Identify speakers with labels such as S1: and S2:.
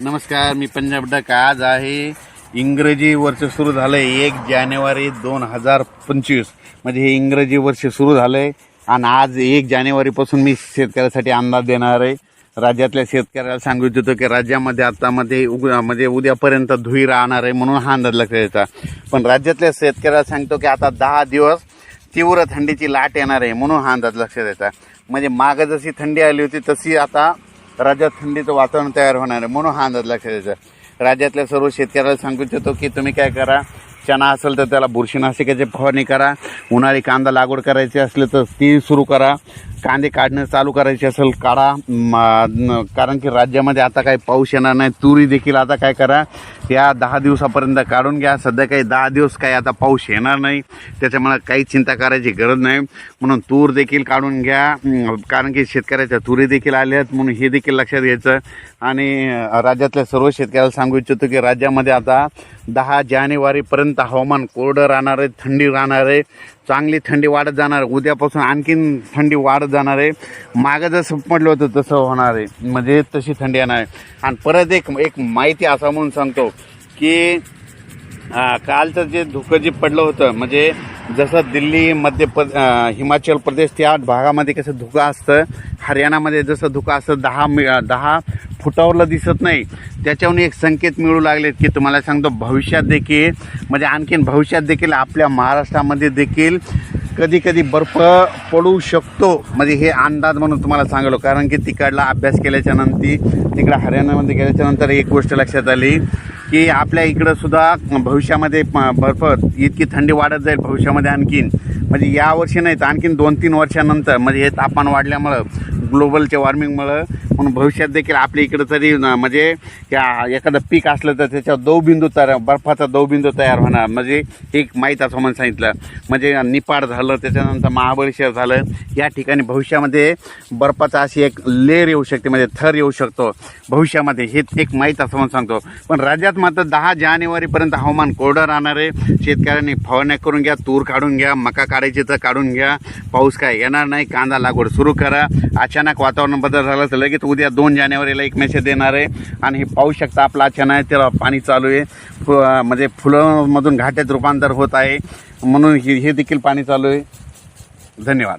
S1: नमस्कार, मी पंजाब डक. आज आहे इंग्रजी वर्ष सुरू झालंय 1 जानेवारी 2025. म्हणजे हे इंग्रजी वर्ष सुरू झालंय आणि आज 1 जानेवारीपासून मी शेतकऱ्यासाठी अंदाज देणार आहे. राज्यातल्या शेतकऱ्याला सांगू इच्छितो की राज्यामध्ये आता म्हणजे उद्यापर्यंत धुई राहणार आहे, म्हणून हा अंदाज लक्षात द्यायचा. पण राज्यातल्या शेतकऱ्याला सांगतो की आता 10 दिवस तीव्र थंडीची लाट येणार आहे, म्हणून हा अंदाज लक्षात द्यायचा. म्हणजे मागं जशी थंडी आली होती तशी आता राज्यात थंडीचं वातावरण तयार होणार आहे, म्हणून हा अंदाज लक्षात द्यायचा. राज्यातल्या सर्व शेतकऱ्याला सांगू इच्छितो की तुम्ही काय करा, चणा असेल तर त्याला बुरशीनाशकाची फवारणी करा. उन्हाळी कांदा लागवड करायची असली तर ती सुरू करा. कांदे काढणं चालू करायचे असेल काढा, कारण की राज्यामध्ये आता काही पाऊस येणार नाही. तुरी देखील आता काय करा, या 10 दिवसापर्यंत काढून घ्या. सध्या काही 10 दिवस काही आता पाऊस येणार नाही, त्याच्यामुळे काही चिंता करायची गरज नाही. म्हणून तूर देखील काढून घ्या, कारण की शेतकऱ्याच्या तुरी देखील आल्या आहेत, म्हणून हे देखील लक्षात घ्यायचं. आणि राज्यातल्या सर्व शेतकऱ्याला सांगू इच्छितो की राज्यामध्ये आता 10 जानेवारीपर्यंत हवामान कोरडं राहणार आहे, थंडी राहणार आहे, चांगली थंडी वाढत जाणार. उद्यापासून आणखीन थंडी वाढत जाणार आहे. मागं जसं म्हटलं होतं तसं होणार आहे, म्हणजे तशी थंडी येणार आहे. आणि परत एक माहिती असं म्हणून सांगतो की कालचं जे धुकं जे पडलं होतं, म्हणजे जसं दिल्ली हिमाचल प्रदेश त्या भागामध्ये कसं धुकं असतं, हरियाणामध्ये जसं धुकं असतं 10 फुटावरलं दिसत नाही, त्याच्यावरून एक संकेत मिळू लागलेत की तुम्हाला सांगतो भविष्यात देखील, म्हणजे आणखीन भविष्यात देखील आपल्या महाराष्ट्रामध्ये देखील कधी कधी बर्फ पडू शकतो. म्हणजे हे अंदाज म्हणून तुम्हाला सांगलो, कारण की तिकडला अभ्यास केल्याच्यानंतर तिकडं हरियाणामध्ये गेल्याच्यानंतर एक गोष्ट लक्षात आली की आपल्या इकडं सुद्धा भविष्यामध्ये बर्फ इतकी थंडी वाढत जाईल भविष्यामध्ये आणखीन. म्हणजे यावर्षी नाही तर आणखीन 2-3 वर्षानंतर, म्हणजे हे तापमान वाढल्यामुळं, ग्लोबलच्या वॉर्मिंगमुळं, म्हणून भविष्यात देखील आपल्या इकडं तरी म्हणजे त्या एखादं पीक असलं तर त्याच्यावर दवबिंदू बर्फाचा दवबिंदू तयार होणार. म्हणजे एक माहीत असं म्हणून सांगितलं. म्हणजे निपाड झालं, त्याच्यानंतर महाबळेश्वर झालं, या ठिकाणी भविष्यामध्ये बर्फाचा अशी एक लेअर येऊ शकते, म्हणजे थर येऊ शकतो भविष्यामध्ये. हे एक माहीत असं म्हणून सांगतो. पण राज्यात मात्र 10 जानेवारीपर्यंत हवामान कोरडं राहणार आहे. शेतकऱ्यांनी फवारण्या करून घ्या, तूर काढून घ्या, मका काढायची तर काढून घ्या. पाऊस काय येणार नाही, कांदा लागवड सुरू करा. अचानक वातावरण बदल झालं तर लगेच उद्या 2 जानेवारीला एक मेसेज देणार आहे. आणि हे पाहू शकता आपला अचानक आहे, त्याला पाणी चालू आहे, म्हणजे फुलांमधून घाट्यात रूपांतर होत आहे, म्हणून हे देखील पाणी चालू आहे. धन्यवाद.